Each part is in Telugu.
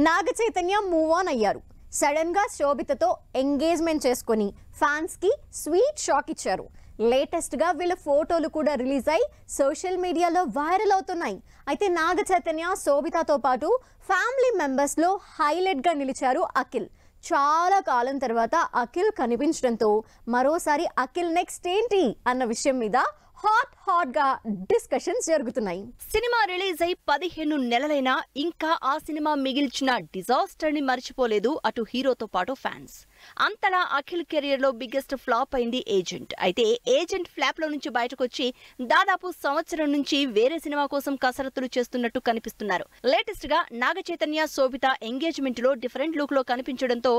నాగ చైతన్య మూవ్ ఆన్ అయ్యారు. సడన్ గా శోభితతో ఎంగేజ్మెంట్ చేసుకొని ఫ్యాన్స్ కి స్వీట్ షాక్ ఇచ్చారు. లేటెస్ట్ గా వీళ్ళ ఫోటోలు కూడా రిలీజ్ అయి సోషల్ మీడియాలో వైరల్ అవుతున్నాయి. అయితే నాగ చైతన్య శోభితతో పాటు ఫ్యామిలీ మెంబర్స్ లో హైలైట్ గా నిలిచారు అఖిల్. చాలా కాలం తర్వాత అఖిల్ కనిపించడంతో మరోసారి అఖిల్ నెక్స్ట్ ఏంటి అన్న విషయం మీద హాట్ గా డిస్కషన్స్ జరుగుతున్నాయి. సినిమా రిలీజ్ అయి 15 నెలలైనా ఇంకా ఆ సినిమా మిగిల్చిన డిజాస్టర్ ని మర్చిపోలేదు అటు హీరోతో పాటు ఫ్యాన్స్. అంతలా అఖిల్ కెరియర్ లో బిగ్గెస్ట్ ఫ్లాప్ అయింది ఏజెంట్. అయితే ఏజెంట్ ఫ్లాప్ లో నుంచి బయటకొచ్చి దాదాపు సంవత్సరం నుంచి వేరే సినిమా కోసం కసరత్తులు చేస్తున్నట్టు కనిపిస్తున్నారు. లేటెస్ట్ గా నాగ చైతన్య శోభిత ఎంగేజ్మెంట్ లో డిఫరెంట్ లుక్ లో కనిపించడంతో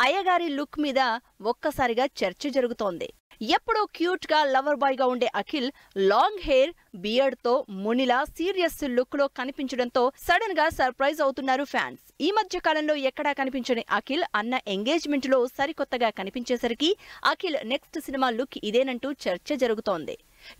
అయ్యగారి లుక్ మీద ఒక్కసారిగా చర్చ జరుగుతోంది. ఎప్పుడో క్యూట్ గా లవర్ బాయ్ గా ఉండే అఖిల్ లాంగ్ హెయిర్ బియర్డ్ తో మునిలా సీరియస్ లుక్ లో కనిపించడంతో సడన్ గా సర్ప్రైజ్ అవుతున్నారు ఫ్యాన్స్. ఈ మధ్య కాలంలో ఎక్కడా కనిపించని అఖిల్ అన్న ఎంగేజ్మెంట్ లో సరికొత్తగా కనిపించేసరికి అఖిల్ నెక్స్ట్ సినిమా లుక్ ఇదేనంటూ చర్చ జరుగుతోంది.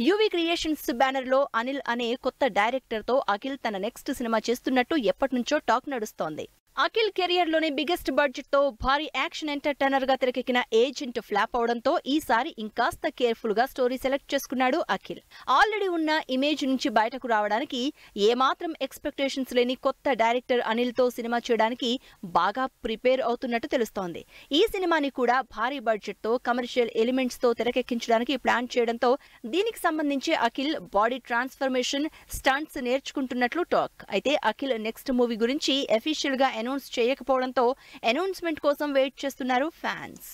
యువి క్రియేషన్స్ బ్యానర్ లో అనిల్ అనే కొత్త డైరెక్టర్ తో అఖిల్ తన నెక్స్ట్ సినిమా చేస్తున్నట్టు ఎప్పటినుంచో టాక్ నడుస్తోంది. అఖిల్ కెరియర్ లోనే బిగ్గెస్ట్ బడ్జెట్ తో భారీ యాక్షన్ ఎంటర్టైనర్ గా తెరకెక్కిన ఏజెంట్ ఫ్లాప్ అవడంతో ఈసారి ఇంకాస్త కేర్ఫుల్ గా స్టోరీ సెలెక్ట్ చేసుకున్నాడు అఖిల్. ఆల్రెడీ ఉన్న ఇమేజ్ నుంచి బయటకు రావడానికి ఏమాత్రం ఎక్స్పెక్టేషన్స్ లేని కొత్త డైరెక్టర్ అనిల్ తో సినిమా చేయడానికి బాగా ప్రిపేర్ అవుతున్నట్టు తెలుస్తోంది. ఈ సినిమాని కూడా భారీ బడ్జెట్ తో కమర్షియల్ ఎలిమెంట్స్ తో తెరకెక్కించడానికి ప్లాన్ చేయడంతో దీనికి సంబంధించి అఖిల్ బాడీ ట్రాన్స్ఫర్మేషన్ స్టంట్స్ నేర్చుకుంటున్నట్లు టాక్. అయితే అఖిల్ నెక్స్ట్ మూవీ గురించి అఫీషియల్ గా అనౌన్స్ చేయకపోవడంతో అనౌన్స్మెంట్ కోసం వెయిట్ చేస్తున్నారు ఫ్యాన్స్.